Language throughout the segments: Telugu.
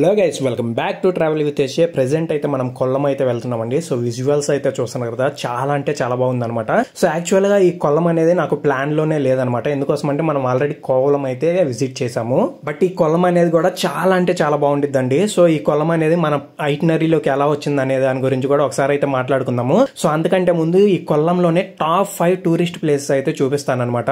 Hello guys, welcome back to travel with Asia. Present అయితే మనం కొల్లం అయితే వెళ్తున్నామండి. సో విజువల్స్ అయితే చూస్తున్నారు కదా, చాలా అంటే చాలా బాగుంది అనమాట. సో యాక్చువల్ గా ఈ కొల్లం అనేది నాకు ప్లాన్ లోనే లేదనమాట. ఎందుకోసం అంటే మనం ఆల్రెడీ కోవలం అయితే విజిట్ చేసాము. బట్ ఈ కొల్లం అనేది కూడా చాలా అంటే చాలా బాగుంటుందండి. సో ఈ కొల్లం అనేది మన ఐటినరీలోకి ఎలా వచ్చింది అనే దాని గురించి కూడా ఒకసారి అయితే మాట్లాడుకుందాము. సో అంతకంటే ముందు ఈ కొల్లంలోనే టాప్ 5 టూరిస్ట్ ప్లేసెస్ అయితే చూపిస్తానమాట.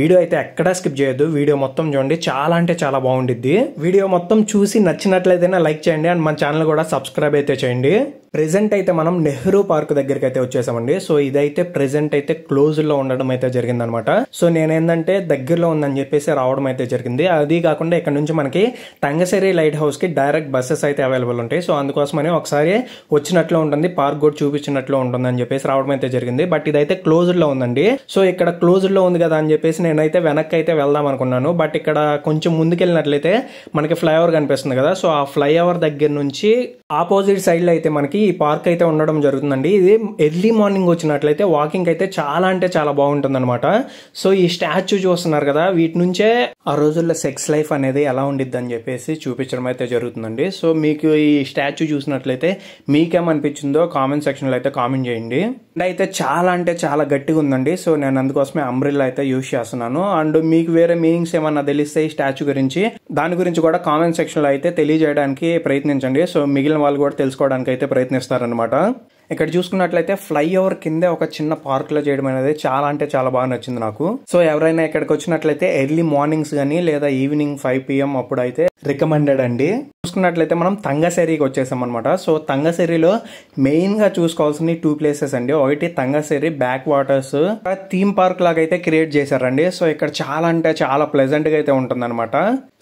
వీడియో అయితే ఎక్కడా స్కిప్ చేయొద్దు, వీడియో మొత్తం చూడండి, చాలా అంటే చాలా బాగుండిద్ది. వీడియో మొత్తం చూసి నచ్చినట్లయితే లైక్ చేయండి అండ్ మన ఛానల్ కూడా సబ్స్క్రైబ్ అయితే చేయండి. ప్రెసెంట్ అయితే మనం నెహ్రూ పార్క్ దగ్గరికి అయితే వచ్చేసామండి. సో ఇదైతే ప్రెసెంట్ అయితే క్లోజ్ లో ఉండడం అయితే జరిగింది అనమాట. సో నేనేందంటే దగ్గరలో ఉందని చెప్పేసి రావడం అయితే జరిగింది. అది కాకుండా ఇక్కడ నుంచి మనకి తంగసెరి లైట్ హౌస్ కి డైరెక్ట్ బస్సెస్ అయితే అవైలబుల్ ఉంటాయి. సో అందుకోసమని ఒకసారి వచ్చినట్లు ఉంటుంది, పార్క్ కూడా చూపించినట్లు ఉంటుంది అని చెప్పేసి రావడం అయితే జరిగింది. బట్ ఇదైతే క్లోజ్డ్ లో ఉందండి. సో ఇక్కడ క్లోజ్డ్ లో ఉంది కదా అని చెప్పేసి నేనైతే వెనక్కి అయితే వెళ్దాం అనుకున్నాను. బట్ ఇక్కడ కొంచెం ముందుకెళ్ళినట్లయితే మనకి ఫ్లైఓవర్ కనిపిస్తుంది కదా. సో ఆ ఫ్లైఓవర్ దగ్గర నుంచి ఆపోజిట్ సైడ్ లో అయితే మనకి ఈ పార్క్ అయితే ఉండడం జరుగుతుందండి. ఇది ఎర్లీ మార్నింగ్ వచ్చినట్లయితే వాకింగ్ అయితే చాలా అంటే చాలా బాగుంటుంది అనమాట. సో ఈ స్టాచ్యూ చూస్తున్నారు కదా, వీటి నుంచే ఆ రోజుల్లో సెక్స్ లైఫ్ అనేది ఎలా ఉండిద్ది అని చెప్పేసి చూపించడం అయితే జరుగుతుందండి. సో మీకు ఈ స్టాచ్యూ చూసినట్లయితే మీకేమనిపించిందో కామెంట్ సెక్షన్ లో అయితే కామెంట్ చేయండి. అండ్ అయితే చాలా అంటే చాలా గట్టిగా ఉందండి. సో నేను అందుకోసమే అంబ్రెల్లా అయితే యూజ్ చేస్తున్నాను. అండ్ మీకు వేరే మీనింగ్స్ ఏమన్నా తెలిస్తే ఈ స్టాచ్యూ గురించి, దాని గురించి కూడా కామెంట్ సెక్షన్ లో అయితే తెలియజేయడానికి ప్రయత్నించండి. సో మిగిలిన వాళ్ళు కూడా తెలుసుకోవడానికి అయితే ప్రయత్నిస్తారనమాట. ఇక్కడ చూసుకున్నట్లయితే ఫ్లైఓవర్ కింద ఒక చిన్న పార్క్ లో చేయడం అనేది చాలా అంటే చాలా బాగా నచ్చింది నాకు. సో ఎవరైనా ఇక్కడికి వచ్చినట్లయితే ఎర్లీ మార్నింగ్స్ గానీ లేదా ఈవినింగ్ 5 PM అప్పుడు అయితే రికమెండెడ్ అండి. చూసుకున్నట్లయితే మనం తంగసెరికి వచ్చేసాం అనమాట. సో తంగసెరిలో మెయిన్ గా చూసుకోవాల్సిన 2 ప్లేసెస్ అండి. ఒకటి తంగసెరి బ్యాక్ వాటర్స్ థీమ్ పార్క్ లాగా అయితే క్రియేట్ చేశారండి. సో ఇక్కడ చాలా అంటే చాలా ప్లెజెంట్ గా అయితే ఉంటుంది అనమాట.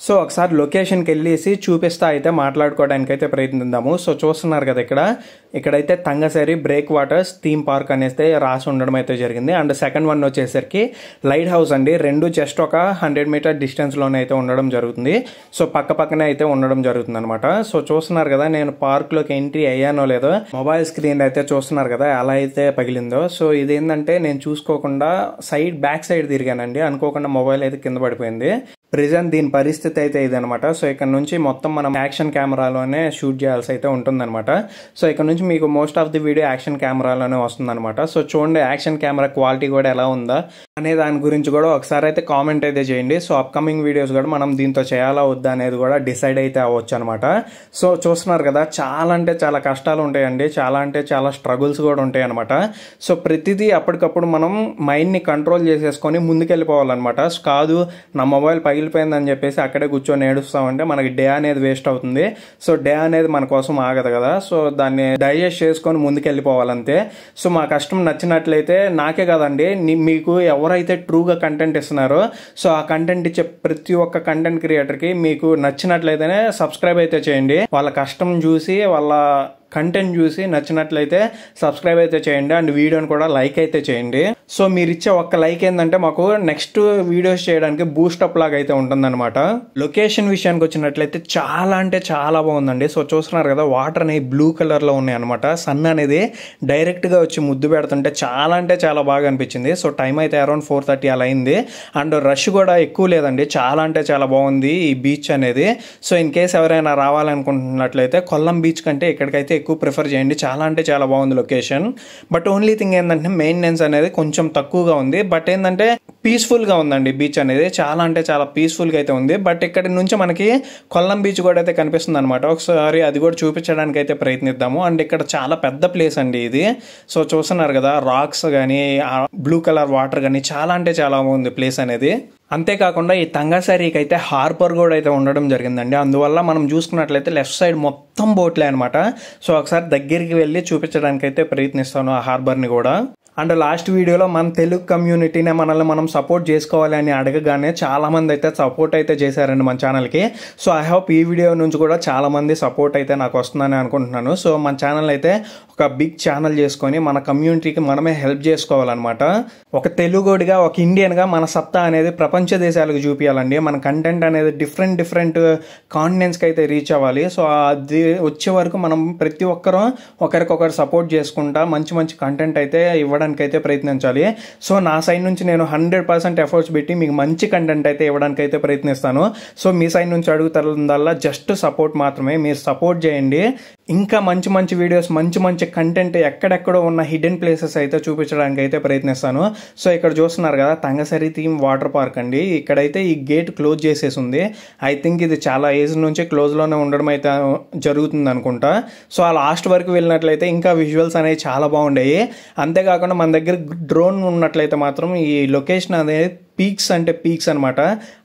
సో ఒకసారి లొకేషన్ కి వెళ్ళేసి చూపిస్తా అయితే మాట్లాడుకోవడానికి అయితే ప్రయత్నిద్దాము. సో చూస్తున్నారు కదా, ఇక్కడైతే తంగసెరి బ్రేక్ వాటర్స్ థీమ్ పార్క్ అనేది రాసి ఉండడం అయితే జరిగింది. అండ్ సెకండ్ వన్ వచ్చేసరికి లైట్ హౌస్ అండి. రెండు జస్ట్ ఒక 100 మీటర్ డిస్టెన్స్ లోనే అయితే ఉండడం జరుగుతుంది. సో పక్కనే అయితే ఉండడం జరుగుతుంది అనమాట. సో చూస్తున్నారు కదా, నేను పార్క్ లోకి ఎంట్రీ అయ్యానో లేదో, మొబైల్ స్క్రీన్ అయితే చూస్తున్నారు కదా ఎలా అయితే పగిలిందో. సో ఇదేంటంటే నేను చూసుకోకుండా బ్యాక్ సైడ్ తిరిగానండి, అనుకోకుండా మొబైల్ అయితే కింద పడిపోయింది. ప్రెజెంట్ దీని పరిస్థితి అయితే ఇదనమాట. సో ఇక్కడ నుంచి మొత్తం మనం యాక్షన్ కెమెరాలోనే షూట్ చేయాల్సి అయితే ఉంటుందన్నమాట. సో ఇక్కడ నుంచి మీకు most of the video action కెమెరాలోనే వస్తుందన్నమాట. సో చూడండి యాక్షన్ కెమెరా క్వాలిటీ కూడా ఎలా ఉందా అనే దాని గురించి కూడా ఒకసారి అయితే కామెంట్ అయితే చేయండి. సో అప్కమింగ్ వీడియోస్ కూడా మనం దీంతో చేయాలా వద్దా అనేది కూడా డిసైడ్ అయితే అవ్వచ్చు అనమాట. సో చూస్తున్నారు కదా, చాలా అంటే చాలా కష్టాలు ఉంటాయండి, చాలా అంటే చాలా స్ట్రగుల్స్ కూడా ఉంటాయి అనమాట. సో ప్రతిదీ అప్పటికప్పుడు మనం మైండ్ ని కంట్రోల్ చేసేసుకొని ముందుకెళ్ళిపోవాలన్నమాట. కాదు నా మొబైల్ పగిలిపోయిందని చెప్పేసి అక్కడే కూర్చొని ఏడుస్తామంటే మనకి డే అనేది వేస్ట్ అవుతుంది. సో డే అనేది మన కోసం ఆగదు కదా. సో దాన్ని డైజెస్ట్ చేసుకొని ముందుకెళ్ళిపోవాలంతే. సో మా కష్టం నచ్చినట్లయితే నాకే కదండి, మీకు ఎవరైతే ట్రూగా కంటెంట్ ఇస్తున్నారో సో ఆ కంటెంట్ ఇచ్చే ప్రతి ఒక్క కంటెంట్ క్రియేటర్ కి మీకు నచ్చినట్లయితేనే సబ్స్క్రైబ్ అయితే చేయండి. వాళ్ళ కష్టం చూసి వాళ్ళ కంటెంట్ చూసి నచ్చినట్లయితే సబ్స్క్రైబ్ అయితే చేయండి అండ్ వీడియోని కూడా లైక్ అయితే చేయండి. సో మీరు ఇచ్చే ఒక్క లైక్ ఏంటంటే మాకు నెక్స్ట్ వీడియోస్ చేయడానికి బూస్టప్ లాగా అయితే ఉంటుందన్నమాట. లొకేషన్ విషయానికి వచ్చినట్లయితే చాలా అంటే చాలా బాగుందండి. సో చూస్తున్నారు కదా, వాటర్ అనేవి బ్లూ కలర్ లో ఉన్నాయి అనమాట. సన్ అనేది డైరెక్ట్ గా వచ్చి ముద్దు పెడుతుంటే చాలా అంటే చాలా బాగా అనిపించింది. సో టైం అయితే అరౌండ్ 4:30 అలా అయింది. అండ్ రష్ కూడా ఎక్కువ లేదండి, చాలా అంటే చాలా బాగుంది ఈ బీచ్ అనేది. సో ఇన్ కేస్ ఎవరైనా రావాలనుకుంటున్నట్లయితే కొల్లం బీచ్ కంటే ఇక్కడికైతే ఎక్కువ ప్రిఫర్ చేయండి. చాలా అంటే చాలా బాగుంది లొకేషన్. బట్ ఓన్లీ థింగ్ ఏంటంటే మెయింటెనెన్స్ అనేది కొంచెం తక్కువగా ఉంది. బట్ ఏంటంటే పీస్ఫుల్ గా ఉందండి బీచ్ అనేది, చాలా అంటే చాలా పీస్ఫుల్ గా అయితే ఉంది. బట్ ఇక్కడ నుంచి మనకి కొల్లం బీచ్ కూడా అయితే కనిపిస్తుంది అనమాట. ఒకసారి అది కూడా చూపించడానికి అయితే ప్రయత్నిద్దాము. అండ్ ఇక్కడ చాలా పెద్ద ప్లేస్ అండి ఇది. సో చూస్తున్నారు కదా, రాక్స్ కానీ బ్లూ కలర్ వాటర్ కానీ చాలా అంటే చాలా బాగుంది ప్లేస్ అనేది. అంతేకాకుండా ఈ తంగసెరికి అయితే హార్బర్ కూడా అయితే ఉండడం జరిగిందండి. అందువల్ల మనం చూసుకున్నట్లయితే లెఫ్ట్ సైడ్ మొత్తం బోట్లే అనమాట. సో ఒకసారి దగ్గరికి వెళ్ళి చూపించడానికి అయితే ప్రయత్నిస్తాను ఆ హార్బర్ ని కూడా. అండ్ లాస్ట్ వీడియోలో మన తెలుగు కమ్యూనిటీనే మనల్ని మనం సపోర్ట్ చేసుకోవాలి అని అడగగానే చాలా మంది అయితే సపోర్ట్ అయితే చేశారండి మన ఛానల్కి. సో ఐ హోప్ ఈ వీడియో నుంచి కూడా చాలా మంది సపోర్ట్ అయితే నాకు వస్తుందని అనుకుంటున్నాను. సో మన ఛానల్ అయితే ఒక బిగ్ ఛానల్ చేసుకొని మన కమ్యూనిటీకి మనమే హెల్ప్ చేసుకోవాలన్నమాట. ఒక తెలుగుడిగా, ఒక ఇండియన్గా మన సత్తా అనేది ప్రపంచ దేశాలకు చూపించాలండి. మన కంటెంట్ అనేది డిఫరెంట్ కాంటినెంట్స్కి అయితే రీచ్ అవ్వాలి. సో అది వచ్చే వరకు మనం ప్రతి ఒక్కరూ ఒకరికొకరు సపోర్ట్ చేసుకుంటా మంచి కంటెంట్ అయితే ఇవ్వడానికి చేయడానికి అయితే ప్రయత్నించాలి. సో నా సైడ్ నుంచి నేను 100% ఎఫర్ట్స్ పెట్టి మీకు మంచి కంటెంట్ అయితే ఇవ్వడానికి అయితే ప్రయత్నిస్తాను. సో మీ సైడ్ నుంచి అడుగుతారల్లా జస్ట్ సపోర్ట్ మాత్రమే, మీరు సపోర్ట్ చేయండి. ఇంకా మంచి మంచి వీడియోస్, మంచి మంచి కంటెంట్ ఎక్కడెక్కడో ఉన్న హిడెన్ ప్లేసెస్ అయితే చూపించడానికి అయితే ప్రయత్నిస్తాను. సో ఇక్కడ చూస్తున్నారు కదా తంగసరి థీమ్ వాటర్ పార్క్ అండి. ఇక్కడైతే ఈ గేట్ క్లోజ్ చేసేసి ఉంది. ఐ థింక్ ఇది చాలా ఏజ్ నుంచి క్లోజ్లోనే ఉండడం అయితే జరుగుతుంది అనుకుంటా. సో ఆ లాస్ట్ వరకు వెళ్ళినట్లయితే ఇంకా విజువల్స్ అనేవి చాలా బాగుండేవి. అంతేకాకుండా మన దగ్గర డ్రోన్ ఉన్నట్లయితే మాత్రం ఈ లొకేషన్ అనేది పీక్స్ అనమాట,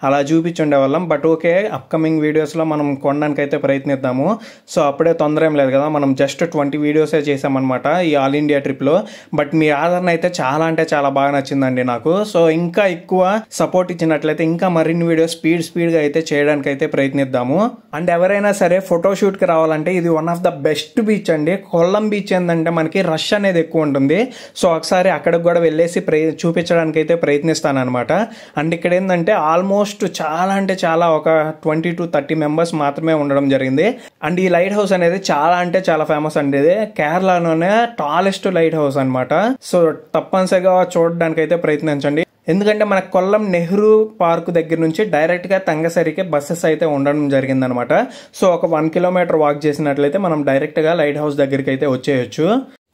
అలా చూపించుండే వాళ్ళం. బట్ ఓకే, అప్కమింగ్ వీడియోస్లో మనం కొనడానికి అయితే ప్రయత్నిద్దాము. సో అప్పుడే తొందర ఏం లేదు కదా, మనం జస్ట్ 20 వీడియోసే చేసామన్నమాట ఈ ఆల్ ఇండియా ట్రిప్లో. బట్ మీ ఆదరణ అయితే చాలా అంటే చాలా బాగా నచ్చిందండి నాకు. సో ఇంకా ఎక్కువ సపోర్ట్ ఇచ్చినట్లయితే ఇంకా మరిన్ని వీడియోస్ స్పీడ్గా అయితే చేయడానికి అయితే ప్రయత్నిద్దాము. అండ్ ఎవరైనా సరే ఫోటోషూట్కి రావాలంటే ఇది one of the best beach అండి. కొల్లం బీచ్ ఏంటంటే మనకి రష్ అనేది ఎక్కువ ఉంటుంది. సో ఒకసారి అక్కడికి కూడా వెళ్ళేసి చూపించడానికి అయితే ప్రయత్నిస్తాను అనమాట. అండ్ ఇక్కడ ఏంటంటే ఆల్మోస్ట్ చాలా అంటే చాలా ఒక 20 to 30 మెంబర్స్ మాత్రమే ఉండడం జరిగింది. అండ్ ఈ లైట్ హౌస్ అనేది చాలా అంటే చాలా ఫేమస్ అండి. ఇది కేరళలోనే టాలెస్ట్ లైట్ హౌస్ అనమాట. సో తప్పనిసరిగా చూడడానికి అయితే ప్రయత్నించండి. ఎందుకంటే మన కొల్లం నెహ్రూ పార్క్ దగ్గర నుంచి డైరెక్ట్గా తంగసరికి బస్సెస్ అయితే ఉండడం జరిగిందనమాట. సో ఒక 1 కిలోమీటర్ వాక్ చేసినట్లయితే మనం డైరెక్ట్గా లైట్ హౌస్ దగ్గరికి అయితే వచ్చేయచ్చు.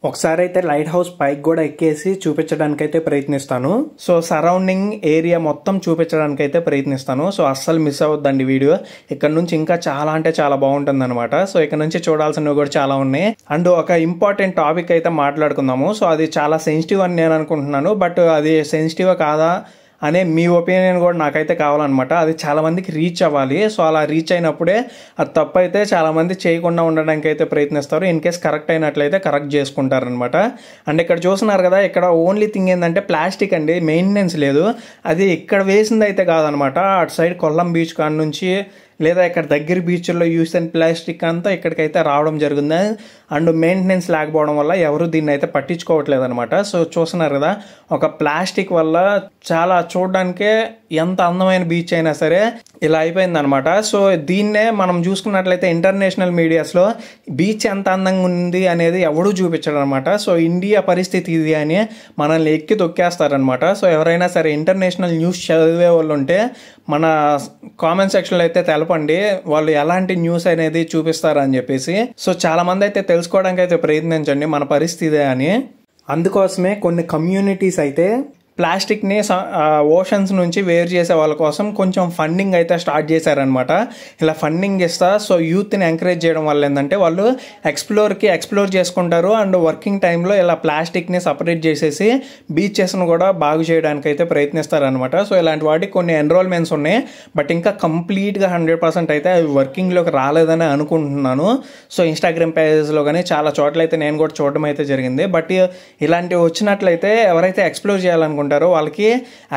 ఒకసారి అయితే లైట్ హౌస్ పైకి కూడా ఎక్కేసి చూపించడానికి అయితే ప్రయత్నిస్తాను. సో సరౌండింగ్ ఏరియా మొత్తం చూపించడానికి అయితే ప్రయత్నిస్తాను. సో అస్సలు మిస్ అవ్వద్దండి వీడియో. ఇక్కడ నుంచి ఇంకా చాలా అంటే చాలా బాగుంటుంది అనమాట. సో ఇక్కడ నుంచి చూడాల్సినవి కూడా చాలా ఉన్నాయి. అండ్ ఒక ఇంపార్టెంట్ టాపిక్ అయితే మాట్లాడుకుందాము. సో అది చాలా సెన్సిటివ్ అని నేను అనుకుంటున్నాను. బట్ అది సెన్సిటివ్ కాదా అనే మీ ఒపీనియన్ కూడా నాకైతే కావాలన్నమాట. అది చాలా మందికి రీచ్ అవ్వాలి. సో అలా రీచ్ అయినప్పుడే అది తప్పు అయితే చాలా మంది చేయకుండా ఉండడానికి అయితే ప్రయత్నిస్తారు. ఇన్ కేస్ కరెక్ట్ అయినట్లయితే కరెక్ట్ చేసుకుంటారనమాట. అండ్ ఇక్కడ చూస్తున్నారు కదా, ఇక్కడ ఓన్లీ థింగ్ ఏంటంటే ప్లాస్టిక్ అండి, మెయింటెనెన్స్ లేదు. అది ఇక్కడ వేసింది అయితే కాదనమాట. అటు సైడ్ కొల్లం బీచ్ కాడ నుంచి లేదా ఇక్కడ దగ్గర బీచ్ల్లో యూస్ అయిన ప్లాస్టిక్ అంతా ఇక్కడికైతే రావడం జరిగింది. అండ్ మెయింటెనెన్స్ లేకపోవడం వల్ల ఎవరు దీన్ని అయితే పట్టించుకోవట్లేదు అనమాట. సో చూస్తున్నారు కదా, ఒక ప్లాస్టిక్ వల్ల చాలా చూడడానికే ఎంత అందమైన బీచ్ అయినా సరే ఇలా అయిపోయింది అనమాట. సో దీన్నే మనం చూసుకున్నట్లయితే ఇంటర్నేషనల్ మీడియాస్లో బీచ్ ఎంత అందంగా ఉంది అనేది ఎవడూ చూపించడం అనమాట. సో ఇండియా పరిస్థితి ఇది అని మనల్ని ఎక్కి తొక్కేస్తారనమాట. సో ఎవరైనా సరే ఇంటర్నేషనల్ న్యూస్ చదివే వాళ్ళు ఉంటే మన కామెంట్ సెక్షన్లో అయితే తెలపండి, వాళ్ళు ఎలాంటి న్యూస్ అనేది చూపిస్తారని చెప్పేసి. సో చాలా మంది అయితే తెలుసుకోవడానికి అయితే ప్రయత్నించండి మన పరిస్థితి అని. అందుకోసమే కొన్ని కమ్యూనిటీస్ అయితే ప్లాస్టిక్ని ఓషన్స్ నుంచి వేరు చేసే వాళ్ళ కోసం కొంచెం ఫండింగ్ అయితే స్టార్ట్ చేశారనమాట. ఇలా ఫండింగ్ ఇస్తా సో యూత్ని ఎంకరేజ్ చేయడం వల్ల ఏంటంటే వాళ్ళు ఎక్స్ప్లోర్ చేసుకుంటారు. అండ్ వర్కింగ్ టైంలో ఇలా ప్లాస్టిక్ని సపరేట్ చేసేసి బీచెస్ను కూడా బాగు చేయడానికి అయితే ప్రయత్నిస్తారనమాట. సో ఇలాంటి వాటికి కొన్ని ఎన్రోల్మెంట్స్ ఉన్నాయి. బట్ ఇంకా కంప్లీట్గా 100% అయితే అవి వర్కింగ్లోకి రాలేదని అనుకుంటున్నాను. సో ఇన్స్టాగ్రామ్ పేజెస్లో కానీ చాలా చోట్ల అయితే నేను కూడా చూడడం అయితే జరిగింది. బట్ ఇలాంటివి వచ్చినట్లయితే ఎవరైతే ఎక్స్ప్లోర్ చేయాలనుకుంటారో వాళ్ళకి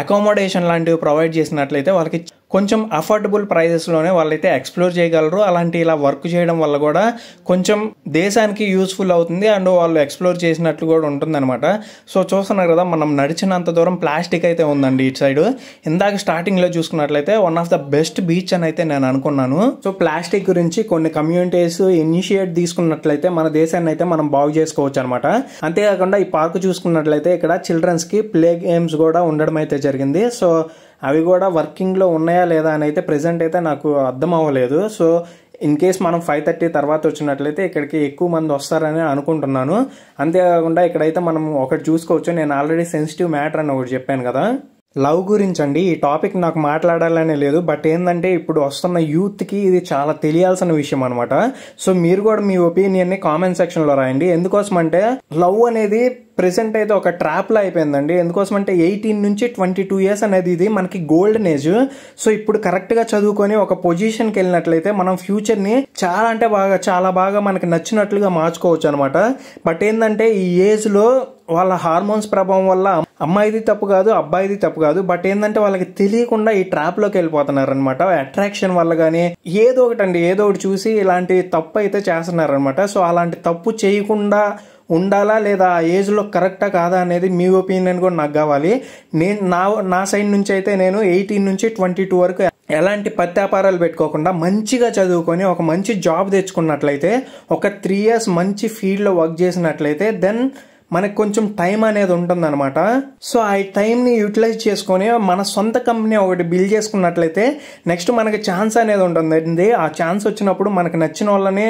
అకామిడేషన్ లాంటివి ప్రొవైడ్ చేసినట్లయితే వాళ్ళకి కొంచెం అఫోర్డబుల్ ప్రైజెస్లోనే వాళ్ళైతే ఎక్స్ప్లోర్ చేయగలరు. అలాంటి ఇలా వర్క్ చేయడం వల్ల కూడా కొంచెం దేశానికి యూస్ఫుల్ అవుతుంది. అండ్ వాళ్ళు ఎక్స్ప్లోర్ చేసినట్లు కూడా ఉంటుంది అనమాట. సో చూస్తున్నారు కదా, మనం నడిచినంత దూరం ప్లాస్టిక్ అయితే ఉందండి ఇటు సైడ్. ఇందాక స్టార్టింగ్లో చూసుకున్నట్లయితే one of the best beach అని అయితే నేను అనుకున్నాను. సో ప్లాస్టిక్ గురించి కొన్ని కమ్యూనిటీస్ ఇనిషియేట్ తీసుకున్నట్లయితే మన దేశాన్ని అయితే మనం బాగు చేసుకోవచ్చు అనమాట. అంతేకాకుండా ఈ పార్క్ చూసుకున్నట్లయితే ఇక్కడ చిల్డ్రన్స్కి ప్లే గేమ్స్ కూడా ఉండడం అయితే జరిగింది. సో అవి కూడా వర్కింగ్లో ఉన్నాయా లేదా అని అయితే ప్రెసెంట్ అయితే నాకు అర్థం అవ్వలేదు. సో ఇన్ కేస్ మనం 5:30 తర్వాత వచ్చినట్లయితే ఇక్కడికి ఎక్కువ మంది వస్తారని అనుకుంటున్నాను. అంతేకాకుండా ఇక్కడైతే మనం ఒకటి చూసుకోవచ్చు, నేను ఆల్రెడీ సెన్సిటివ్ మ్యాటర్ అని ఒకటి చెప్పాను కదా, లవ్ గురించి అండి. ఈ టాపిక్ నాకు మాట్లాడాలనే లేదు, బట్ ఏంటంటే ఇప్పుడు వస్తున్న యూత్కి ఇది చాలా తెలియాల్సిన విషయం అనమాట. సో మీరు కూడా మీ ఒపీనియన్ని కామెంట్ సెక్షన్లో రాయండి. ఎందుకోసం అంటే లవ్ అనేది ప్రెసెంట్ అయితే ఒక ట్రాప్లా అయిపోయిందండి. ఎందుకోసం అంటే 18 నుంచి 22 ఇయర్స్ అనేది ఇది మనకి గోల్డెన్ ఏజ్. సో ఇప్పుడు కరెక్ట్గా చదువుకొని ఒక పొజిషన్కి వెళ్ళినట్లయితే మనం ఫ్యూచర్ని చాలా అంటే చాలా బాగా మనకి నచ్చినట్లుగా మార్చుకోవచ్చు అనమాట. బట్ ఏంటంటే ఈ ఏజ్లో వాళ్ళ హార్మోన్స్ ప్రభావం వల్ల అమ్మాయిది తప్పు కాదు, అబ్బాయిది తప్పు కాదు, బట్ ఏంటంటే వాళ్ళకి తెలియకుండా ఈ ట్రాప్లోకి వెళ్ళిపోతున్నారు అనమాట. అట్రాక్షన్ వల్ల కానీ ఏదో ఒకటి చూసి ఇలాంటి తప్పు అయితే చేస్తున్నారనమాట. సో అలాంటి తప్పు చేయకుండా ఉండాలా లేదా ఆ ఏజ్లో కరెక్టా కాదా అనేది మీ ఒపీనియన్ కూడా నాకు కావాలి. నేను నా సైడ్ నుంచి అయితే నేను 18 నుంచి 22 వరకు ఎలాంటి పత్యాపారాలు పెట్టుకోకుండా మంచిగా చదువుకొని ఒక మంచి జాబ్ తెచ్చుకున్నట్లయితే, ఒక 3 years మంచి ఫీల్డ్లో వర్క్ చేసినట్లయితే దెన్ మనకు కొంచెం టైం అనేది ఉంటుందన్నమాట. సో ఆ టైంని యూటిలైజ్ చేసుకొని మన సొంత కంపెనీ ఒకటి బిల్డ్ చేసుకున్నట్లయితే నెక్స్ట్ మనకి ఛాన్స్ అనేది ఉంటుంది. ఆ ఛాన్స్ వచ్చినప్పుడు మనకు నచ్చిన వాళ్ళని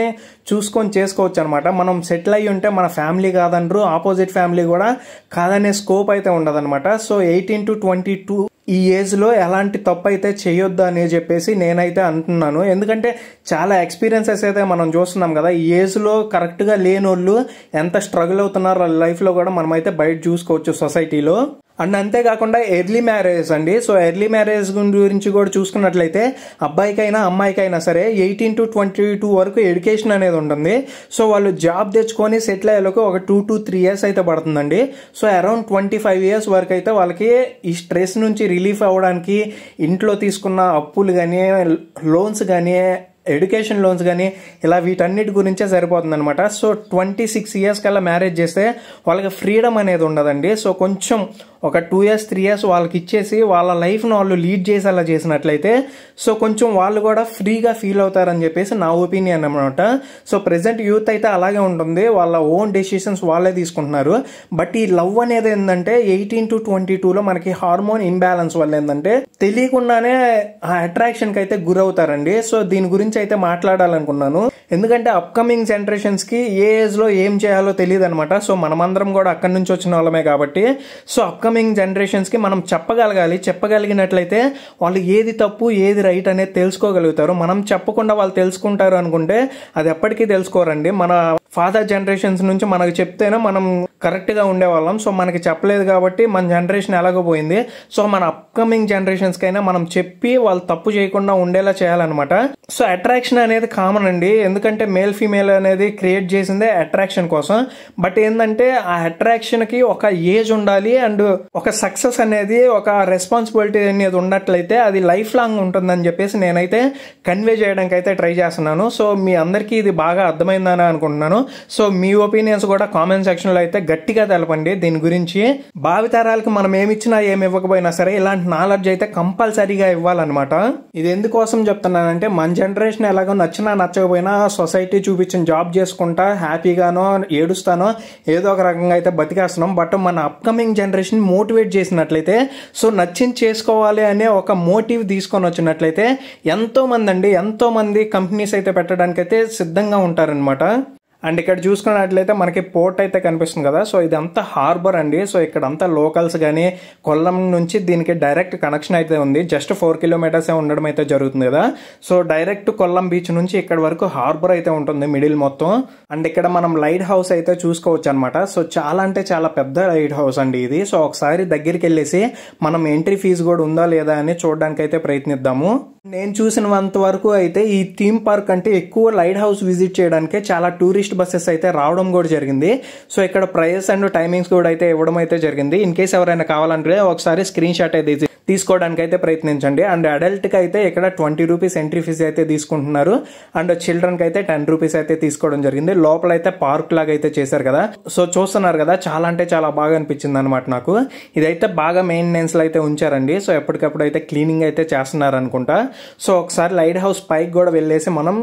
చూసుకొని చేసుకోవచ్చు అనమాట. మనం సెటిల్ అయ్యి ఉంటే మన ఫ్యామిలీ కాదనరు, ఆపోజిట్ ఫ్యామిలీ కూడా కాదనే స్కోప్ అయితే ఉండదన్నమాట. సో 18 to 22 ఈ ఏజ్లో ఎలాంటి తప్పు అయితే చేయొద్దు అని చెప్పేసి నేనైతే అంటున్నాను. ఎందుకంటే చాలా ఎక్స్పీరియన్సెస్ అయితే మనం చూస్తున్నాం కదా, ఈ ఏజ్లో కరెక్ట్గా లేని వాళ్ళు ఎంత స్ట్రగుల్ అవుతున్నారు లైఫ్లో కూడా మనమైతే బయట చూసుకోవచ్చు సొసైటీలో. అండ్ అంతేకాకుండా ఎర్లీ మ్యారేజ్ అండి. సో ఎర్లీ మ్యారేజ్ గురించి కూడా చూసుకున్నట్లయితే అబ్బాయికైనా అమ్మాయికైనా సరే 18 to 22 వరకు ఎడ్యుకేషన్ అనేది ఉంటుంది. సో వాళ్ళు జాబ్ తెచ్చుకొని సెటిల్ అయ్యేలోకి ఒక 2 to 3 years అయితే పడుతుందండి. సో అరౌండ్ 25 years వరకు అయితే వాళ్ళకి ఈ స్ట్రెస్ నుంచి రిలీఫ్ అవ్వడానికి ఇంట్లో తీసుకున్న అప్పులు కానీ, లోన్స్ కానీ, ఎడ్యుకేషన్ లోన్స్ కానీ ఇలా వీటన్నిటి గురించే సరిపోతుంది అనమాట. సో 26 years కల్లా మ్యారేజ్ చేస్తే వాళ్ళకి ఫ్రీడమ్ అనేది ఉండదండి. సో కొంచెం ఒక 2 years 3 years వాళ్ళకి ఇచ్చేసి వాళ్ళ లైఫ్ను వాళ్ళు లీడ్ చేసేలా చేసినట్లయితే సో కొంచెం వాళ్ళు కూడా ఫ్రీగా ఫీల్ అవుతారని చెప్పేసి నా ఒపీనియన్ అనమాట. సో ప్రెసెంట్ యూత్ అయితే అలాగే ఉంటుంది, వాళ్ళ ఓన్ డెసిషన్స్ వాళ్ళే తీసుకుంటున్నారు. బట్ ఈ లవ్ అనేది ఏంటంటే 18 to 22లో మనకి హార్మోన్ ఇంబ్యాలెన్స్ వల్ల ఏంటంటే తెలియకుండానే ఆ అట్రాక్షన్కి అయితే గురవుతారండి. సో దీని గురించి అయితే మాట్లాడాలనుకున్నాను. ఎందుకంటే అప్కమింగ్ జనరేషన్స్ కి ఏ ఏజ్ లో ఏం చేయాలో తెలియదు అనమాట. సో మనమందరం కూడా అక్కడి నుంచి వచ్చిన వాళ్ళమే కాబట్టి సో అప్కమింగ్ జనరేషన్స్ కి మనం చెప్పగలిగినట్లయితే వాళ్ళు ఏది తప్పు ఏది రైట్ అనేది తెలుసుకోగలుగుతారు. మనం చెప్పకుండా వాళ్ళు తెలుసుకుంటారు అనుకుంటే అది ఎప్పటికీ తెలుసుకోరండి. మన ఫాదర్ జనరేషన్స్ నుంచి మనకు చెప్తేనే మనం కరెక్ట్ గా ఉండేవాళ్ళం. సో మనకి చెప్పలేదు కాబట్టి మన జనరేషన్ ఎలాగో పోయింది. సో మన అప్కమింగ్ జనరేషన్స్ కైనా మనం చెప్పి వాళ్ళు తప్పు చేయకుండా ఉండేలా చేయాలన్నమాట. సో అట్రాక్షన్ అనేది కామన్ అండి, ఎందుకంటే మేల్ ఫీమేల్ అనేది క్రియేట్ చేసిందే అట్రాక్షన్ కోసం. బట్ ఏంటంటే ఆ అట్రాక్షన్ కి ఒక ఏజ్ ఉండాలి అండ్ ఒక సక్సెస్ అనేది, ఒక రెస్పాన్సిబిలిటీ అనేది ఉన్నట్లయితే అది లైఫ్ లాంగ్ ఉంటుందని చెప్పేసి నేనైతే కన్వే చేయడానికి అయితే ట్రై చేస్తున్నాను. సో మీ అందరికీ ఇది బాగా అర్థమైందని అనుకుంటున్నాను. సో మీ ఒపీనియన్స్ కూడా కామెంట్ సెక్షన్ లో అయితే గట్టిగా తెలపండి దీని గురించి. భావితరాలకు మనం ఏమిచ్చినా ఏమి ఇవ్వకపోయినా సరే ఇలాంటి నాలెడ్జ్ అయితే కంపల్సరీగా ఇవ్వాలన్నమాట. ఇది ఎందుకోసం చెప్తున్నానంటే మన జనరేషన్ ఎలాగో నచ్చినా నచ్చకపోయినా సొసైటీ చూపించిన జాబ్ చేసుకుంటా హ్యాపీగానో ఏడుస్తానో ఏదో ఒక రకంగా అయితే బతికేస్తున్నాం. బట్ మన అప్కమింగ్ జనరేషన్ మోటివేట్ చేసినట్లయితే సో నచ్చింది చేసుకోవాలి అనే ఒక మోటివ్ తీసుకొని వచ్చినట్లయితే ఎంతో మంది కంపెనీస్ అయితే పెట్టడానికి అయితే సిద్ధంగా ఉంటారనమాట. అండ్ ఇక్కడ చూసుకున్నట్లయితే మనకి పోర్ట్ అయితే కనిపిస్తుంది కదా, సో ఇదంతా హార్బర్ అండి. సో ఇక్కడంతా లోకల్స్ కానీ కొల్లం నుంచి దీనికి డైరెక్ట్ కనెక్షన్ అయితే ఉంది. జస్ట్ 4 kilometers ఉండడం అయితే జరుగుతుంది కదా. సో డైరెక్ట్ కొల్లం బీచ్ నుంచి ఇక్కడ వరకు హార్బర్ అయితే ఉంటుంది మిడిల్ మొత్తం. అండ్ ఇక్కడ మనం లైట్ హౌస్ అయితే చూసుకోవచ్చు అనమాట. సో చాలా అంటే చాలా పెద్ద లైట్ హౌస్ అండి ఇది. సో ఒకసారి దగ్గరికి వెళ్ళేసి మనం ఎంట్రీ ఫీజు కూడా ఉందా లేదా అని చూడడానికి అయితే ప్రయత్నిద్దాము. నేను చూసినంత వరకు అయితే ఈ థీమ్ పార్క్ అంటే ఎక్కువ లైట్ హౌస్ విజిట్ చేయడానికి చాలా టూరిస్ట్ బస్సెస్ అయితే రావడం కూడా జరిగింది. సో ఇక్కడ ప్రైస్ అండ్ టైమింగ్స్ కూడా అయితే ఇవ్వడం అయితే జరిగింది. ఇన్ కేసు ఎవరైనా కావాలంటే ఒకసారి స్క్రీన్ షాట్ అయితే తీసుకోవడానికి అయితే ప్రయత్నించండి. అండ్ అడల్ట్ కి అయితే ఇక్కడ 20 rupees ఎంట్రీ ఫీజు అయితే తీసుకుంటున్నారు. అండ్ చిల్డ్రన్ కి అయితే 10 rupees అయితే తీసుకోవడం జరిగింది. లోపల అయితే పార్క్ లాగా అయితే చేశారు కదా. సో చూస్తున్నారు కదా, చాలా అంటే చాలా బాగా అనిపించింది అనమాట నాకు. ఇదైతే బాగా మెయింటెనెన్స్ లో అయితే ఉంచారండి. సో ఎప్పటికప్పుడు అయితే క్లీనింగ్ అయితే చేస్తున్నారు అనుకుంటా. సో ఒకసారి లైట్ హౌస్ పైకి కూడా వెళ్ళేసి మనం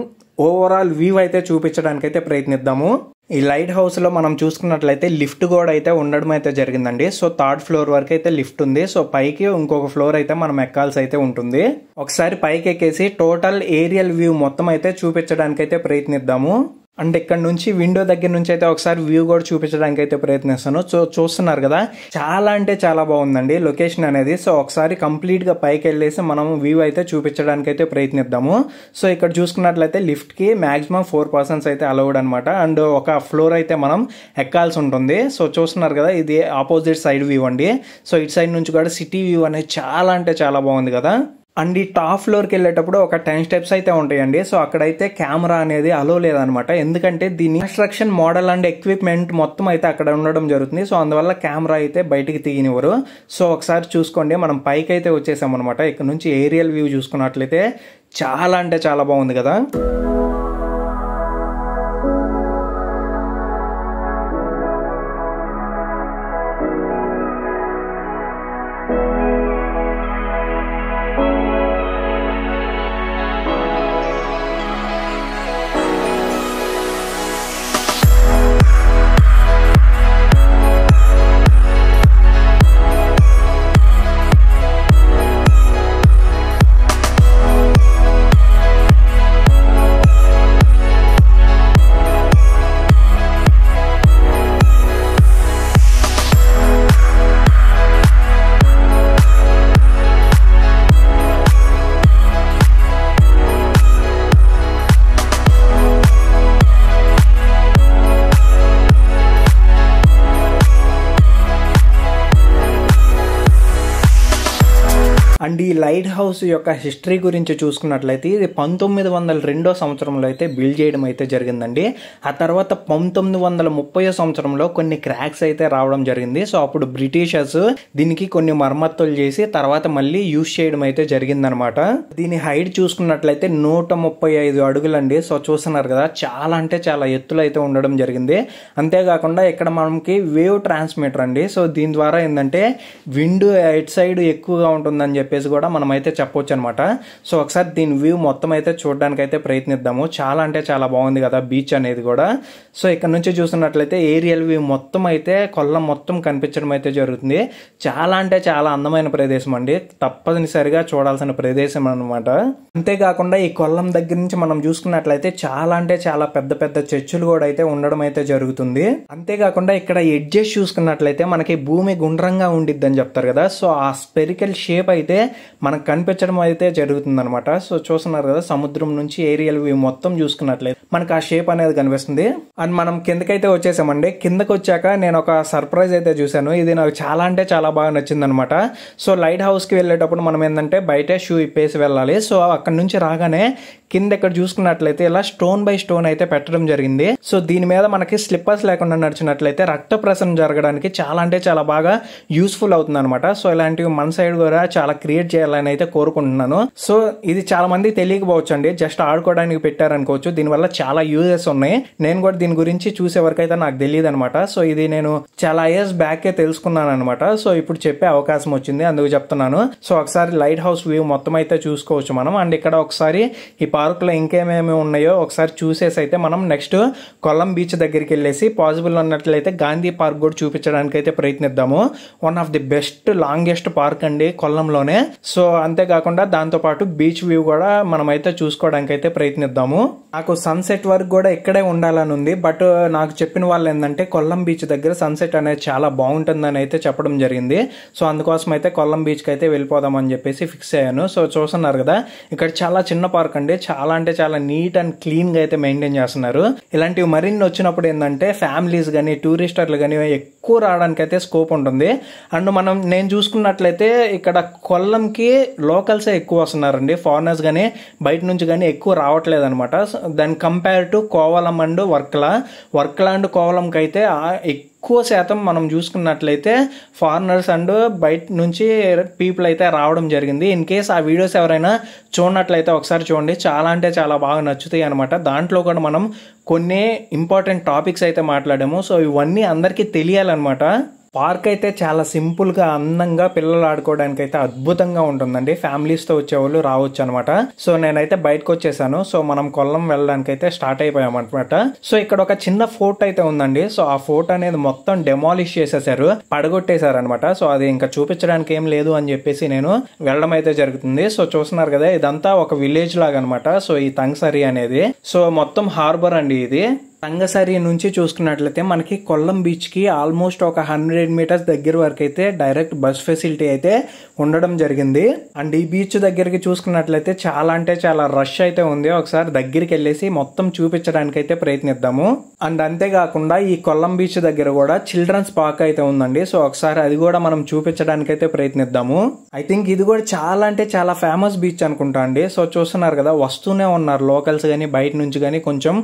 ఓవరాల్ వ్యూ అయితే చూపించడానికి అయితే ప్రయత్నిద్దాము. ఈ లైట్ హౌస్ లో మనం చూసుకున్నట్లయితే లిఫ్ట్ కూడా అయితే ఉండడం అయితే జరిగిందండి. సో 3rd floor వరకు అయితే లిఫ్ట్ ఉంది. సో పైకి ఇంకొక ఫ్లోర్ అయితే మనం ఎక్కాల్సి అయితే ఉంటుంది. ఒకసారి పైకి ఎక్కేసి టోటల్ ఏరియల్ వ్యూ మొత్తం అయితే చూపించడానికి అయితే ప్రయత్నిద్దాము. అండ్ ఇక్కడ నుంచి విండో దగ్గర నుంచి అయితే ఒకసారి వ్యూ కూడా చూపించడానికి అయితే ప్రయత్నిస్తాను. సో చూస్తున్నారు కదా, చాలా అంటే చాలా బాగుందండి లొకేషన్ అనేది. సో ఒకసారి కంప్లీట్ గా పైకి వెళ్ళేసి మనం వ్యూ అయితే చూపించడానికి అయితే ప్రయత్నిద్దాము. సో ఇక్కడ చూసుకున్నట్లయితే లిఫ్ట్ కి మాక్సిమం 4 persons అయితే అలౌడ్ అనమాట. అండ్ ఒక ఫ్లోర్ అయితే మనం ఎక్కాల్సి ఉంటుంది. సో చూస్తున్నారు కదా, ఇది ఆపోజిట్ సైడ్ వ్యూ అండి. సో ఇటు సైడ్ నుంచి కూడా సిటీ వ్యూ అనేది చాలా అంటే చాలా బాగుంది కదా. అండ్ ఈ టాప్ ఫ్లోర్కి వెళ్ళేటప్పుడు ఒక 10 steps అయితే ఉంటాయండి. సో అక్కడైతే కెమెరా అనేది అలో లేదనమాట, ఎందుకంటే దీని కన్స్ట్రక్షన్ మోడల్ అండ్ ఎక్విప్మెంట్ మొత్తం అయితే అక్కడ ఉండడం జరుగుతుంది. సో అందువల్ల కెమెరా అయితే బయటికి తీయనివ్వరు. సో ఒకసారి చూసుకోండి, మనం పైకి అయితే వచ్చేసాం అనమాట. ఇక్కడ నుంచి ఏరియల్ వ్యూ చూసుకున్నట్లయితే చాలా అంటే చాలా బాగుంది కదా. అండ్ ఈ లైట్ హౌస్ యొక్క హిస్టరీ గురించి చూసుకున్నట్లయితే ఇది 1902 సంవత్సరంలో అయితే బిల్డ్ చేయడం అయితే జరిగిందండి. ఆ తర్వాత 1930 సంవత్సరంలో కొన్ని క్రాక్స్ అయితే రావడం జరిగింది. సో అప్పుడు బ్రిటిషర్స్ దీనికి కొన్ని మరమ్మతులు చేసి తర్వాత మళ్ళీ యూజ్ చేయడం అయితే జరిగిందనమాట. దీని హైట్ చూసుకున్నట్లయితే 135 అడుగులండి. సో చూస్తున్నారు కదా, చాలా అంటే చాలా ఎత్తులు అయితే ఉండడం జరిగింది. అంతేకాకుండా ఇక్కడ మనకి వేవ్ ట్రాన్స్మిటర్ అండి. సో దీని ద్వారా ఏంటంటే విండ్ ఎట్ సైడ్ ఎక్కువగా ఉంటుందని చెప్పేసి కూడా మనం అయితే చెప్పొచ్చు అనమాట. సో ఒకసారి దీని వ్యూ మొత్తం అయితే చూడడానికి అయితే ప్రయత్నిద్దాము. చాలా అంటే చాలా బాగుంది కదా బీచ్ అనేది కూడా. సో ఇక్కడ నుంచి చూస్తున్నట్లయితే ఏరియల్ వ్యూ మొత్తం అయితే కొల్లం మొత్తం కనిపించడం అయితే జరుగుతుంది. చాలా అంటే చాలా అందమైన ప్రదేశం అండి, తప్పనిసరిగా చూడాల్సిన ప్రదేశం అనమాట. అంతేకాకుండా ఈ కొల్లం దగ్గర నుంచి మనం చూసుకున్నట్లయితే చాలా అంటే చాలా పెద్ద పెద్ద చర్చిలు కూడా అయితే ఉండడం అయితే జరుగుతుంది. అంతేకాకుండా ఇక్కడ ఎడ్జెస్ చూసుకున్నట్లయితే మనకి భూమి గుండ్రంగా ఉండిద్దని చెప్తారు కదా, సో ఆ స్పెరికల్ షేప్ అయితే మనకు కనిపించడం అయితే జరుగుతుంది అనమాట. సో చూస్తున్నారు కదా, సముద్రం నుంచి ఏరియల్ వ్యూ మొత్తం చూసుకున్నట్లయితే మనకు ఆ షేప్ అనేది కనిపిస్తుంది. అండ్ మనం కిందకైతే వచ్చేసామండి. కిందకి వచ్చాక నేను ఒక సర్ప్రైజ్ అయితే చూశాను. ఇది నాకు చాలా అంటే చాలా బాగా నచ్చింది అనమాట. సో లైట్ హౌస్ కి వెళ్ళేటప్పుడు మనం ఏంటంటే బయట షూ ఇప్పేసి వెళ్ళాలి. సో అక్కడ నుంచి రాగానే కింద ఇక్కడ చూసుకున్నట్లయితే ఇలా స్టోన్ బై స్టోన్ అయితే పెట్టడం జరిగింది. సో దీని మీద మనకి స్లిప్పర్స్ లేకుండా నడిచినట్లయితే రక్త ప్రసరణ జరగడానికి చాలా అంటే చాలా బాగా యూస్ఫుల్ అవుతుంది అనమాట. సో ఇలాంటివి మన సైడ్ కూడా చాలా క్రియేట్ చేయాలని అయితే కోరుకుంటున్నాను. సో ఇది చాలా మంది తెలియకపోవచ్చు అండి, జస్ట్ ఆడుకోవడానికి పెట్టారనుకోవచ్చు. దీనివల్ల చాలా యూజెస్ ఉన్నాయి. నేను కూడా దీని గురించి చూసే వరకు అయితే నాకు తెలియదు అనమాట. సో ఇది నేను చాలా ఇయర్స్ బ్యాక్ తెలుసుకున్నాను అనమాట. సో ఇప్పుడు చెప్పే అవకాశం వచ్చింది, అందుకు చెప్తున్నాను. సో ఒకసారి లైట్ హౌస్ వ్యూ మొత్తం అయితే చూసుకోవచ్చు మనం. అండ్ ఇక్కడ ఒకసారి ఈ పార్క్ లో ఇంకేమేమి ఉన్నాయో ఒకసారి చూసేసి అయితే మనం నెక్స్ట్ కొల్లం బీచ్ దగ్గరికి వెళ్ళేసి పాసిబుల్ ఉన్నట్లయితే గాంధీ పార్క్ కూడా చూపించడానికి అయితే ప్రయత్నిద్దాము. One of the best longest park అండి కొల్లంలోనే. సో అంతేకాకుండా దాంతో పాటు బీచ్ వ్యూ కూడా మనం అయితే చూసుకోవడానికి అయితే ప్రయత్నిద్దాము. నాకు సన్సెట్ వరకు కూడా ఇక్కడే ఉండాలని ఉంది, బట్ నాకు చెప్పిన వాళ్ళు ఏంటంటే కొల్లం బీచ్ దగ్గర సన్సెట్ అనేది చాలా బాగుంటుందని అయితే చెప్పడం జరిగింది. సో అందుకోసం అయితే కొల్లం బీచ్ కి అయితే వెళ్ళిపోదాం అని చెప్పేసి ఫిక్స్ అయ్యాను. సో చూస్తున్నారు కదా, ఇక్కడ చాలా చిన్న పార్క్ అండి, చాలా అంటే చాలా నీట్ అండ్ క్లీన్ గా అయితే మెయింటైన్ చేస్తున్నారు. ఇలాంటివి మరిన్ని వచ్చినప్పుడు ఏంటంటే ఫ్యామిలీస్ కానీ టూరిస్టర్లు కానీ ఎక్కువ రావడానికి అయితే స్కోప్ ఉంటుంది. అండ్ నేను చూసుకున్నట్లయితే ఇక్కడ కొల్లంకి లోకల్స్ ఎక్కువ వస్తున్నారండి, ఫారినర్స్ కానీ బయట నుంచి కానీ ఎక్కువ రావట్లేదు అనమాట. దాని compare to Kovalam and Varkala and కోవలంకి అయితే ఎక్కువ శాతం మనం చూసుకున్నట్లయితే ఫారినర్స్ అండ్ బయట నుంచి పీపుల్ అయితే రావడం జరిగింది. ఇన్ కేస్ ఆ వీడియోస్ ఎవరైనా చూడనట్లయితే ఒకసారి చూడండి, చాలా అంటే చాలా బాగా నచ్చుతాయి అనమాట. దాంట్లో కూడా మనం కొన్ని ఇంపార్టెంట్ టాపిక్స్ అయితే మాట్లాడాము. సో ఇవన్నీ అందరికీ తెలియాలన్నమాట. పార్క్ అయితే చాలా సింపుల్ గా అందంగా పిల్లలు ఆడుకోవడానికి అయితే అద్భుతంగా ఉంటుందండి. ఫ్యామిలీస్ తో వచ్చేవాళ్ళు రావచ్చు అనమాట. సో నేనైతే బయటకు వచ్చేసాను. సో మనం కొల్లం వెళ్ళడానికి అయితే స్టార్ట్ అయిపోయాం అనమాట. సో ఇక్కడ ఒక చిన్న ఫోర్ట్ అయితే ఉందండి. సో ఆ ఫోర్ట్ అనేది మొత్తం డెమాలిష్ చేసేసారు, పడగొట్టేశారు అనమాట. సో అది ఇంకా చూపించడానికి ఏం లేదు అని చెప్పేసి నేను వెళ్ళడం అయితే జరుగుతుంది. సో చూస్తున్నారు కదా, ఇదంతా ఒక విలేజ్ లాగా అనమాట. సో ఈ తంగసరి అనేది సో మొత్తం హార్బర్ అండి ఇది. తంగసరి నుంచి చూసుకున్నట్లయితే మనకి కొల్లం బీచ్ కి ఆల్మోస్ట్ ఒక 100 మీటర్స్ దగ్గర వరకు అయితే డైరెక్ట్ బస్ ఫెసిలిటీ అయితే ఉండడం జరిగింది. అండ్ ఈ బీచ్ దగ్గరికి చూసుకున్నట్లయితే చాలా అంటే చాలా రష్ అయితే ఉంది. ఒకసారి దగ్గరికి వెళ్ళేసి మొత్తం చూపించడానికి అయితే ప్రయత్నిద్దాము. అండ్ అంతేకాకుండా ఈ కొల్లం బీచ్ దగ్గర కూడా చిల్డ్రన్స్ పార్క్ అయితే ఉందండి. సో ఒకసారి అది కూడా మనం చూపించడానికి అయితే ప్రయత్నిద్దాము. ఐ థింక్ ఇది కూడా చాలా అంటే చాలా ఫేమస్ బీచ్ అనుకుంటా అండి. సో చూస్తున్నారు కదా, వస్తూనే ఉన్నారు లోకల్స్ కానీ బయట నుంచి కానీ కొంచెం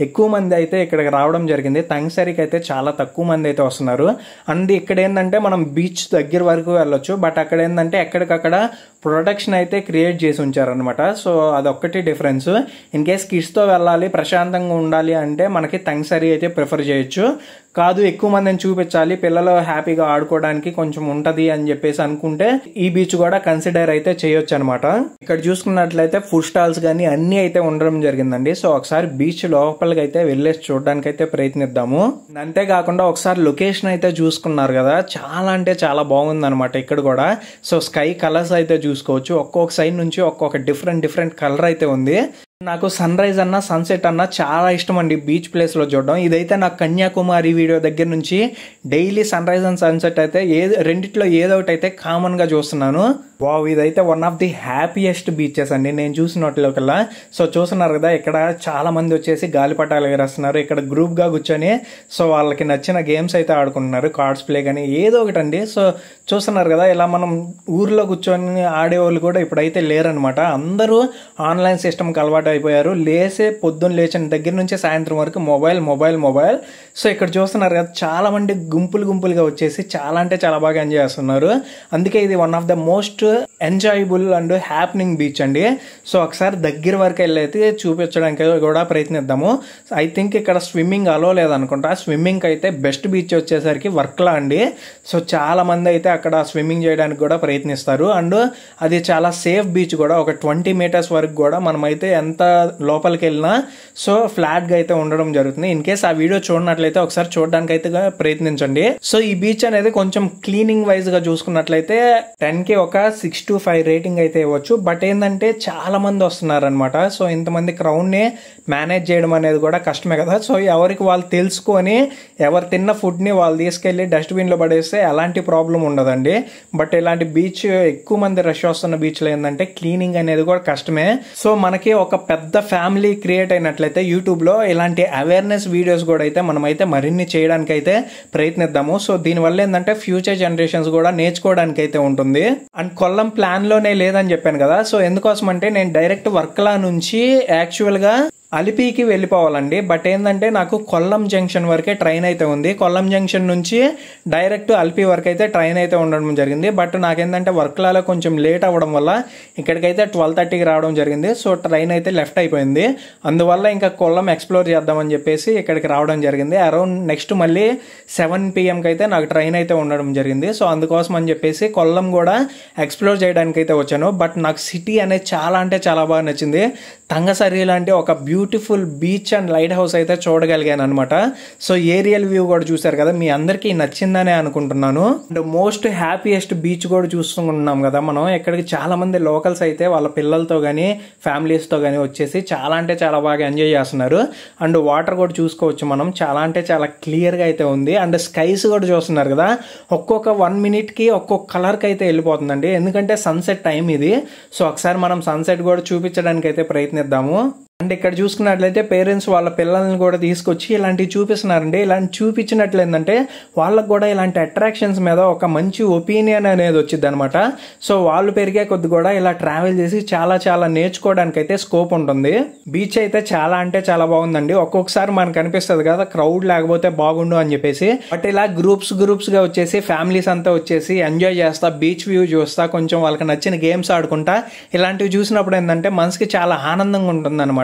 ఎక్కువ మంది అయితే ఇక్కడికి రావడం జరిగింది. తంగసరికి అయితే చాలా తక్కువ మంది అయితే వస్తున్నారు. అండ్ ఇక్కడ ఏంటంటే మనం బీచ్ దగ్గర వరకు వెళ్ళొచ్చు, బట్ అక్కడ ఏంటంటే ఎక్కడికక్కడ ప్రొటెక్షన్ అయితే క్రియేట్ చేసి ఉంచారనమాట. సో అదొక్కటి డిఫరెన్స్. ఇన్ కేస్ కిడ్స్ తో వెళ్ళాలి, ప్రశాంతంగా ఉండాలి అంటే మనకి తంగసరి అయితే ప్రిఫర్ చేయొచ్చు. కాదు ఎక్కువ మందిని చూపించాలి, పిల్లలు హ్యాపీగా ఆడుకోవడానికి కొంచెం ఉంటది అని చెప్పేసి అనుకుంటే ఈ బీచ్ కూడా కన్సిడర్ అయితే చేయొచ్చు అనమాట. ఇక్కడ చూసుకున్నట్లయితే ఫుడ్ స్టాల్స్ కానీ అన్ని అయితే ఉండడం జరిగిందండి. సో ఒకసారి బీచ్ లోపలికి అయితే వెళ్ళేసి చూడడానికి అయితే ప్రయత్నిద్దాము. అంతేకాకుండా ఒకసారి లొకేషన్ అయితే చూసుకున్నారు కదా, చాలా అంటే చాలా బాగుంది అనమాట ఇక్కడ కూడా. సో స్కై కలర్స్ అయితే చూసుకోవచ్చు, ఒక్కొక్క సైడ్ నుంచి ఒక్కొక్క డిఫరెంట్ కలర్ అయితే ఉంది. నాకు సన్ రైజ్ అన్న సన్సెట్ అన్న చాలా ఇష్టం అండి బీచ్ ప్లేస్ లో చూడడం. ఇదైతే నాకు కన్యాకుమారి వీడియో దగ్గర నుంచి daily sunrise and sunset అయితే రెండిట్లో ఏదో ఒకటి అయితే కామన్ గా చూస్తున్నాను. వావ్, ఇదైతే one of the happiest beaches అండి నేను చూసినట్లుకల్లా. సో చూస్తున్నారు కదా, ఇక్కడ చాలా మంది వచ్చేసి గాలిపటాలు ఎగరేస్తున్నారు. ఇక్కడ గ్రూప్ గా కూర్చొని సో వాళ్ళకి నచ్చిన గేమ్స్ అయితే ఆడుకుంటున్నారు, కార్డ్స్ ప్లే కానీ ఏదో ఒకటి అండి. సో చూస్తున్నారు కదా, ఇలా మనం ఊర్లో కూర్చొని ఆడేవాళ్ళు కూడా ఇప్పుడైతే లేరనమాట. అందరూ ఆన్లైన్ సిస్టమ్కి అలవాటు అయిపోయారు. పొద్దున్న లేచిన దగ్గర నుంచి సాయంత్రం వరకు మొబైల్ మొబైల్ మొబైల్. సో ఇక్కడ చూస్తున్నారు కదా, చాలా మంది గుంపులుగా వచ్చేసి చాలా అంటే చాలా బాగా ఎంజాయ్ చేస్తున్నారు. అందుకే ఇది one of the most enjoyable and happening beach అండి. సో ఒకసారి దగ్గర వరకు వెళ్ళైతే చూపించడానికి కూడా ప్రయత్నిద్దాము. ఐ థింక్ ఇక్కడ స్విమ్మింగ్ అలో లేదనుకుంటా. స్విమ్మింగ్ అయితే బెస్ట్ బీచ్ వచ్చేసరికి వర్క్లా అండి. సో చాలా మంది అయితే అక్కడ స్విమ్మింగ్ చేయడానికి కూడా ప్రయత్నిస్తారు. అండ్ అది చాలా సేఫ్ బీచ్ కూడా. ఒక 20 మీటర్స్ వరకు కూడా మనమైతే ఎంత లోపలికి వెళ్ళినా సో ఫ్లాట్ గా అయితే ఉండడం జరుగుతుంది. ఇన్ కేస్ ఆ వీడియో చూడనట్లయితే ఒకసారి చూడడానికి అయితే ప్రయత్నించండి. సో ఈ బీచ్ అనేది కొంచెం క్లీనింగ్ వైజ్ గా చూసుకున్నట్లయితే 10కి ఒక 6 to 5 రేటింగ్ అయితే ఇవ్వచ్చు. బట్ ఏంటంటే చాలా మంది వస్తున్నారు అనమాట. సో ఇంతమంది క్రౌడ్ ని మేనేజ్ చేయడం అనేది కూడా కష్టమే కదా. సో ఎవరికి వాళ్ళు తెలుసుకొని ఎవరు తిన్న ఫుడ్ ని వాళ్ళు తీసుకెళ్లి డస్ట్బిన్ లో పడేస్తే ఎలాంటి ప్రాబ్లం ఉండదండి. బట్ ఇలాంటి బీచ్ ఎక్కువ మంది రష్ వస్తున్న బీచ్ లో ఏంటంటే క్లీనింగ్ అనేది కూడా కష్టమే. సో మనకి ఒక పెద్ద ఫ్యామిలీ క్రియేట్ అయినట్లయితే యూట్యూబ్ లో ఇలాంటి అవేర్నెస్ వీడియోస్ కూడా అయితే మనమైతే మరిన్ని చేయడానికి అయితే ప్రయత్నిద్దాము. సో దీనివల్ల ఏంటంటే ఫ్యూచర్ జనరేషన్స్ కూడా నేర్చుకోవడానికి అయితే ఉంటుంది. అండ్ కొల్లం ప్లాన్ లోనే లేదని చెప్పాను కదా. సో ఎందుకోసం అంటే నేను డైరెక్ట్ వర్కలా నుంచి యాక్చువల్ గా అలిపికి వెళ్ళిపోవాలండి. బట్ ఏంటంటే నాకు కొల్లం జంక్షన్ వరకే ట్రైన్ అయితే ఉంది. కొల్లం జంక్షన్ నుంచి డైరెక్ట్ అలిపి వరకు అయితే ట్రైన్ అయితే ఉండడం జరిగింది. బట్ నాకేంటంటే వర్క్లలో కొంచెం లేట్ అవ్వడం వల్ల ఇక్కడికైతే 12:30కి రావడం జరిగింది. సో ట్రైన్ అయితే లెఫ్ట్ అయిపోయింది. అందువల్ల ఇంకా కొల్లం ఎక్స్ప్లోర్ చేద్దామని చెప్పేసి ఇక్కడికి రావడం జరిగింది. అరౌండ్ నెక్స్ట్ మళ్ళీ 7 PM అయితే నాకు ట్రైన్ అయితే ఉండడం జరిగింది. సో అందుకోసం అని చెప్పేసి కొల్లం కూడా ఎక్స్ప్లోర్ చేయడానికి అయితే వచ్చాను. బట్ నాకు సిటీ అనేది చాలా అంటే చాలా బాగా నచ్చింది. తంగసరి లాంటి ఒక beautiful beach and light house అయితే చూడగలిగాను అనమాట. సో ఏరియల్ వ్యూ కూడా చూసారు కదా, మీ అందరికీ నచ్చిందనే అనుకుంటున్నాను. అండ్ మోస్ట్ హ్యాపీయెస్ట్ బీచ్ కూడా చూస్తున్నాం కదా మనం. ఇక్కడికి చాలా మంది లోకల్స్ అయితే వాళ్ళ పిల్లలతో కానీ ఫ్యామిలీస్తో కానీ వచ్చేసి చాలా అంటే చాలా బాగా ఎంజాయ్ చేస్తున్నారు. అండ్ వాటర్ కూడా చూసుకోవచ్చు మనం, చాలా అంటే చాలా క్లియర్గా అయితే ఉంది. అండ్ స్కైస్ కూడా చూస్తున్నారు కదా, ఒక్కొక్క 1 minute-కి ఒక్కొక్క కలర్కి అయితే వెళ్ళిపోతుందండి. ఎందుకంటే సన్సెట్ టైం ఇది. సో ఒకసారి మనం సన్సెట్ కూడా చూపించడానికి అయితే ప్రయత్నిద్దాము. అండ్ ఇక్కడ చూసుకున్నట్లయితే పేరెంట్స్ వాళ్ళ పిల్లల్ని కూడా తీసుకొచ్చి ఇలాంటివి చూపిస్తున్నారండి. ఇలాంటి చూపించినట్లు ఏంటంటే వాళ్ళకు కూడా ఇలాంటి అట్రాక్షన్స్ మీద ఒక మంచి ఒపీనియన్ అనేది వచ్చింది అనమాట. సో వాళ్ళు పెరిగే కొద్ది కూడా ఇలా ట్రావెల్ చేసి చాలా చాలా నేర్చుకోవడానికి అయితే స్కోప్ ఉంటుంది. బీచ్ అయితే చాలా అంటే చాలా బాగుందండి. ఒక్కొక్కసారి మనకు అనిపిస్తుంది కదా క్రౌడ్ లేకపోతే బాగుండు అని చెప్పేసి. బట్ ఇలా గ్రూప్స్ గా వచ్చేసి ఫ్యామిలీస్ అంతా వచ్చేసి ఎంజాయ్ చేస్తా, బీచ్ వ్యూ చూస్తా, కొంచెం వాళ్ళకి నచ్చిన గేమ్స్ ఆడుకుంటా ఇలాంటివి చూసినప్పుడు ఏంటంటే మనసుకి చాలా ఆనందంగా ఉంటుంది అనమాట.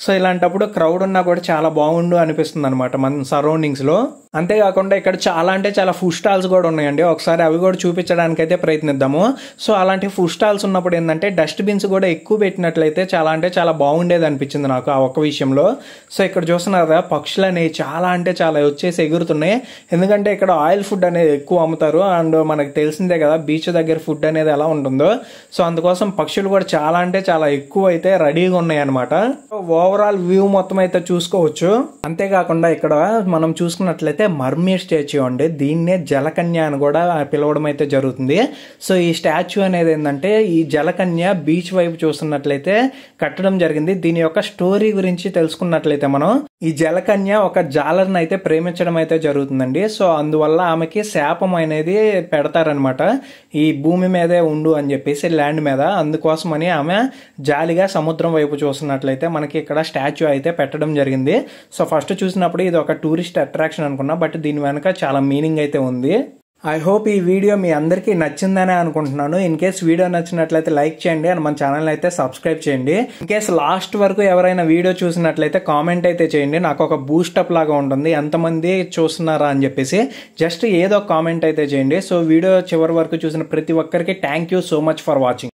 సో ఇలాంటప్పుడు క్రౌడ్ ఉన్నా కూడా చాలా బాగుండు అనిపిస్తుంది అనమాట మన సరౌండింగ్స్ లో. అంతేకాకుండా ఇక్కడ చాలా అంటే చాలా ఫుడ్ స్టాల్స్ కూడా ఉన్నాయండి. ఒకసారి అవి కూడా చూపించడానికి అయితే ప్రయత్నిద్దాము. సో అలాంటి ఫుడ్ స్టాల్స్ ఉన్నప్పుడు ఏంటంటే డస్ట్బిన్స్ కూడా ఎక్కువ పెట్టినట్లయితే చాలా అంటే చాలా బాగుండేది అనిపించింది నాకు ఆ ఒక్క విషయంలో. సో ఇక్కడ చూస్తున్నారు కదా, పక్షులు అనేవి చాలా అంటే చాలా వచ్చేసి ఎగురుతున్నాయి. ఎందుకంటే ఇక్కడ ఆయిల్ ఫుడ్ అనేది ఎక్కువ అమ్ముతారు. అండ్ మనకు తెలిసిందే కదా బీచ్ దగ్గర ఫుడ్ అనేది ఎలా ఉంటుందో. సో అందుకోసం పక్షులు కూడా చాలా అంటే చాలా ఎక్కువ అయితే రెడీగా ఉన్నాయి అనమాట. ఓవరాల్ వ్యూ మొత్తం అయితే చూసుకోవచ్చు. అంతేకాకుండా ఇక్కడ మనం చూసుకున్నట్లయితే మర్మేడ్ స్టాచ్యూ అండి. దీన్నే జలకన్య అని కూడా పిలవడం అయితే జరుగుతుంది. సో ఈ స్టాచ్యూ అనేది ఏంటంటే ఈ జలకన్య బీచ్ వైపు చూస్తున్నట్లయితే కట్టడం జరిగింది. దీని యొక్క స్టోరీ గురించి తెలుసుకున్నట్లయితే మనం ఈ జలకన్య ఒక జాలర్ని అయితే ప్రేమించడం అయితే జరుగుతుందండి. సో అందువల్ల ఆమెకి శాపం అనేది పెడతారనమాట, ఈ భూమి మీదే ఉండు అని చెప్పేసి ల్యాండ్ మీద. అందుకోసమని ఆమె జాలిగా సముద్రం వైపు చూస్తున్నట్లయితే మనకి ఇక్కడ స్టాచ్యూ అయితే పెట్టడం జరిగింది. సో ఫస్ట్ చూసినప్పుడు ఇది ఒక టూరిస్ట్ అట్రాక్షన్ అనుకున్నా, బట్ దీని వెనక చాలా మీనింగ్ అయితే ఉంది. ఐ హోప్ ఈ వీడియో మీ అందరికీ నచ్చిందనే అనుకుంటున్నాను. ఇన్ కేస్ వీడియో నచ్చినట్లయితే లైక్ చేయండి అండ్ మన ఛానల్ అయితే సబ్స్క్రైబ్ చేయండి. ఇన్ కేస్ లాస్ట్ వరకు ఎవరైనా వీడియో చూసినట్లయితే కామెంట్ అయితే చేయండి. నాకు ఒక బూస్టప్ లాగా ఉంటుంది ఎంతమంది చూస్తున్నారా అని చెప్పేసి. జస్ట్ ఏదో కామెంట్ అయితే చేయండి. సో వీడియో చివరి వరకు చూసిన ప్రతి ఒక్కరికి thank you so much for watching.